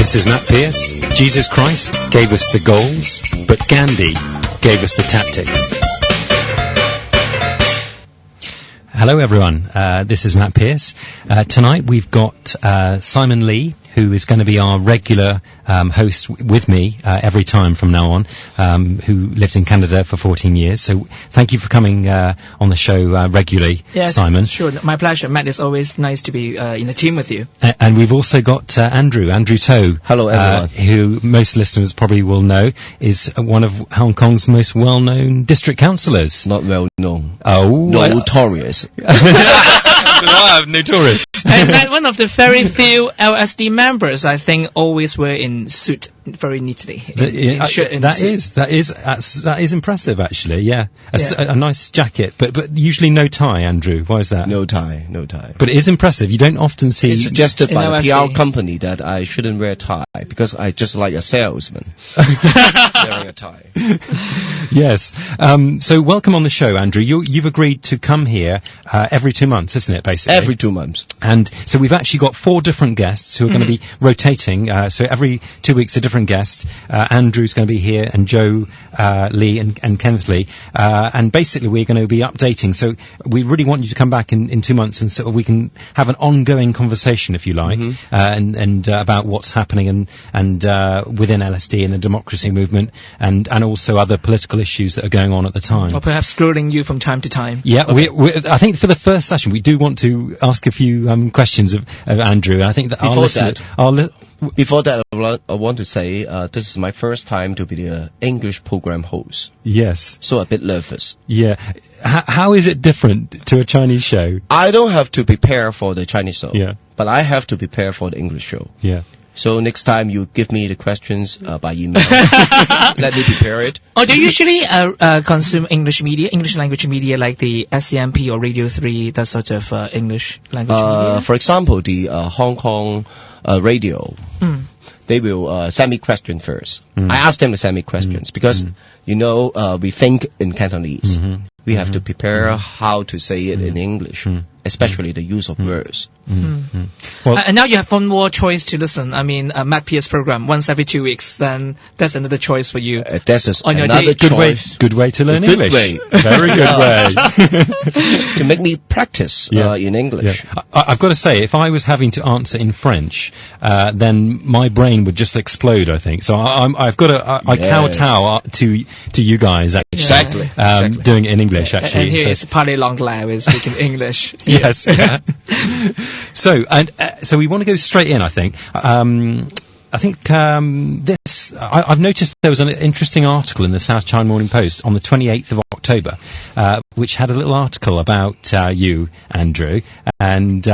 This is Matt Pearce. Jesus Christ gave us the goals, but Gandhi gave us the tactics. Hello everyone, this is Matt Pearce. Tonight we've got Simon Lee, who is going to be our regular host with me every time from now on, who lived in Canada for 14 years. So thank you for coming on the show regularly, yes, Simon. Sure, my pleasure. Matt, it's always nice to be in the team with you. And we've also got Andrew Toe. Hello everyone. Who most listeners probably will know is one of Hong Kong's most well-known district councillors. Not well known. Oh. Notorious. Notorious. And Matt, one of the very few LSD members, I think, always wear in suit very neatly. That is impressive, actually. Yeah, a nice jacket, but usually no tie. Andrew, why is that? No tie. But it is impressive. You don't often see. It's suggested by the LSD. PR company that I shouldn't wear a tie because I just like a salesman wearing a tie. Yes. So welcome on the show, Andrew. You've agreed to come here every 2 months, isn't it? Basically, every 2 months. And so we've actually got 4 different guests who are going to be rotating. So every 2 weeks, a different guest. Andrew's going to be here, and Joe Lee and Kenneth Lee. And basically, we're going to be updating. So we really want you to come back in 2 months, and so we can have an ongoing conversation, if you like, and about what's happening and within LSD and the democracy movement, and also other political issues that are going on at the time. Or perhaps grilling you from time to time. Yeah, okay. I think for the first session, we do want to ask a few questions of Andrew. I think that Before that, I want to say this is my first time to be the English program host. Yes. So a bit nervous. Yeah. How is it different to a Chinese show? I don't have to prepare for the Chinese show. Yeah. But I have to prepare for the English show. Yeah. So next time you give me the questions by email. Let me prepare it. Oh, do you usually consume English language media like the SCMP or Radio 3, that sort of English language media? For example, the Hong Kong radio. They will send me questions first. I ask them to send me questions because, we think in Cantonese. We have to prepare how to say it in English, especially the use of words. Well, and now you have one more choice to listen. I mean, Matt Pearce program once every 2 weeks. Then that's another choice for you. That's another choice. Good way to learn English. Way. Very good way. To make me practice in English. Yeah. I've got to say, if I was having to answer in French, then my brain would just explode, I think. So I've got to, I kowtow to you guys, actually. Exactly. Doing it in English, actually. And here is Parley Langlais is speaking English. Yes. So we want to go straight in, I think. I've noticed there was an interesting article in the South China Morning Post on the 28th of October, which had a little article about you, Andrew, and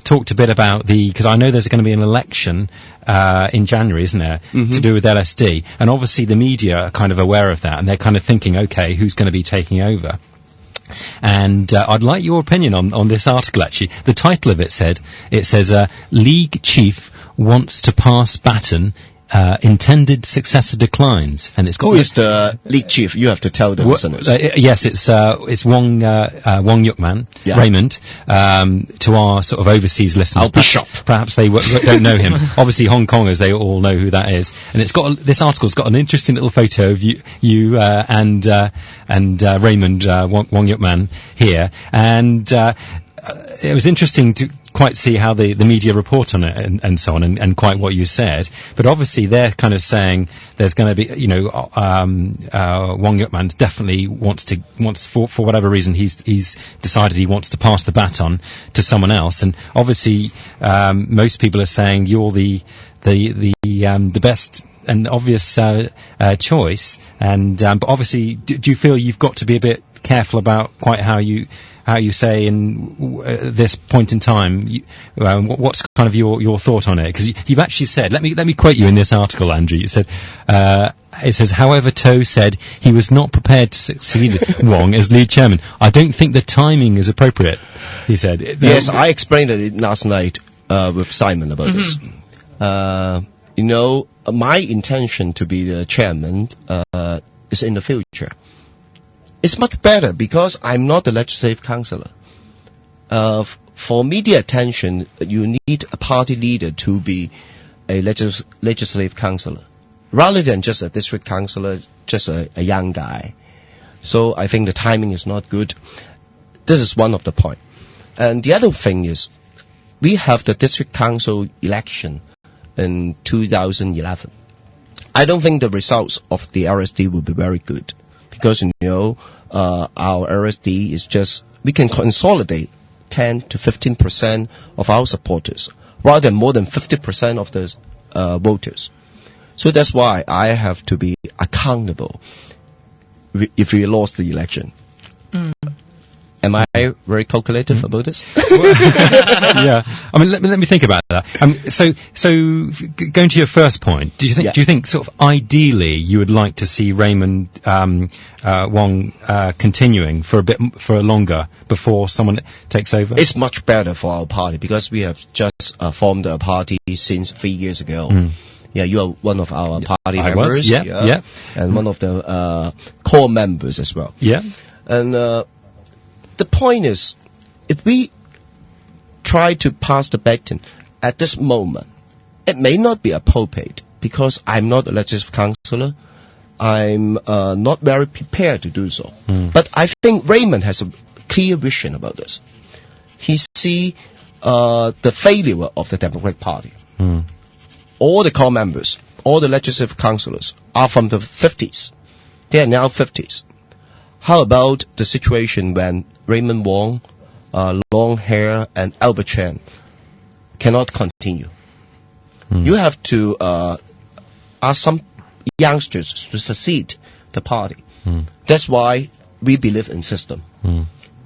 talked a bit about because I know there's going to be an election in January, isn't there, to do with LSD, and obviously the media are kind of aware of that, and they're kind of thinking, okay, who's going to be taking over? And I'd like your opinion on this article, actually. The title of it says, League Chief wants to pass baton, intended successor declines. And it's got... Who is the League Chief? You have to tell the listeners. Yes, it's Wong Yukman, Raymond, to our sort of overseas listeners. Our bishop. Perhaps they don't know him. Obviously, Hong Kongers, they all know who that is. And this article's got an interesting little photo of you and Raymond Wong Yukman here. And it was interesting to quite see how the media report on it and so on, and quite what you said. But obviously they're kind of saying there's going to be, Wong Yukman definitely wants for whatever reason he's decided he wants to pass the baton to someone else. And obviously most people are saying you're the best and obvious choice. And but obviously, do you feel you've got to be a bit careful about quite how you say in this point in time, what's kind of your thought on it? Because you've actually said, let me quote you in this article, Andrew. You said, it says, however, To said he was not prepared to succeed Wong as lead chairman. I don't think the timing is appropriate, he said. Yes, I explained it last night with Simon about this. My intention to be the chairman is in the future. It's much better because I'm not the legislative councillor. For media attention, you need a party leader to be a legislative councillor, rather than just a district councillor, just a young guy. So I think the timing is not good. This is one of the points. And the other thing is, we have the district council election in 2011. I don't think the results of the RSD will be very good, because our RSD is just, we can consolidate 10 to 15% of our supporters, rather than more than 50% of the voters. So that's why I have to be accountable if we lost the election. Am I very calculative about this? Yeah. I mean, let me think about that. So going to your first point, do you think sort of ideally you would like to see Raymond Wong continuing for a longer before someone takes over? It's much better for our party, because we have just formed a party since 3 years ago. Yeah, you are one of our party members. Yeah. And one of the core members as well. Yeah. And the point is, if we try to pass the baton at this moment, it may not be appropriate, because I'm not a legislative councillor. I'm not very prepared to do so. But I think Raymond has a clear vision about this. He sees the failure of the Democratic Party. All the core members, all the legislative councillors are from the 50s. They are now 50s. How about the situation when Raymond Wong, Long Hair, and Albert Chan cannot continue? You have to ask some youngsters to succeed the party. That's why we believe in system.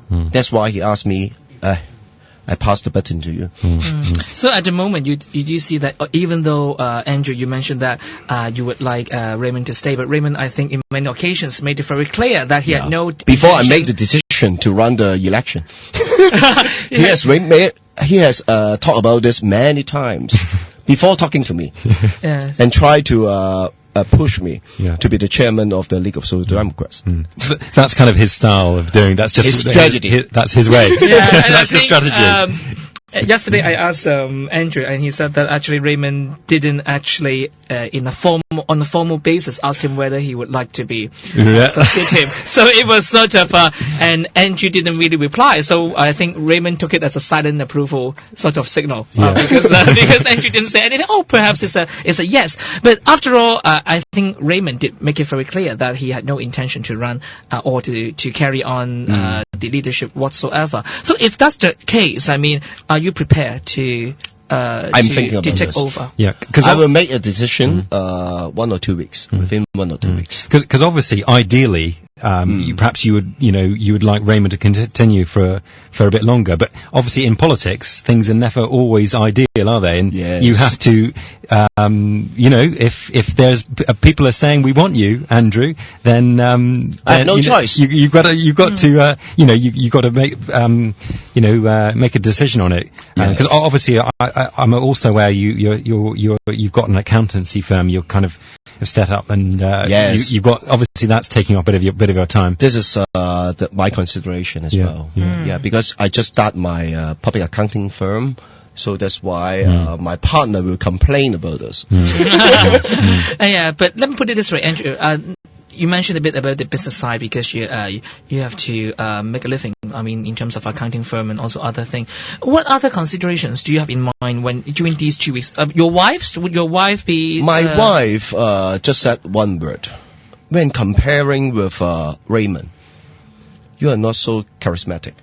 That's why he asked me, I pass the baton to you. So at the moment, you do see that even though, Andrew, you mentioned that you would like Raymond to stay, but Raymond, I think, in many occasions made it very clear that he had no... Before I made the decision to run the election, he has talked about this many times before talking to me, and tried to push me to be the chairman of the League of Social Democrats. That's kind of his style of doing. That's just his strategy. That's his way. That's his strategy. Yesterday I asked Andrew, and he said that actually Raymond didn't actually, on a formal basis, ask him whether he would like to be succeed him. So it was sort of, and Andrew didn't really reply. So I think Raymond took it as a silent approval sort of signal, because Andrew didn't say anything. Oh, perhaps it's a yes. But after all, I think Raymond did make it very clear that he had no intention to run or to carry on the leadership whatsoever. So if that's the case, I mean, are you prepared to thinking about take this. over? Yeah, because I will make a decision 1 or 2 weeks, within 1 or 2 weeks. Because obviously, ideally, perhaps you would like Raymond to continue for a bit longer. But obviously, in politics, things are never always ideal, are they? And you have to, if there's people are saying we want you, Andrew, then I have no choice. You've got to make a decision on it. Because obviously, I'm also aware you've got an accountancy firm. You're kind of set up, and you've got, obviously that's taking up a bit of your time. This is my consideration as well. Because I just started my public accounting firm, so that's why my partner will complain about this. But let me put it this way, Andrew. You mentioned a bit about the business side, because you have to make a living. I mean, in terms of accounting firm and also other things. What other considerations do you have in mind during these 2 weeks? Would your wife be? My wife just said one word when comparing with Raymond. You are not so charismatic.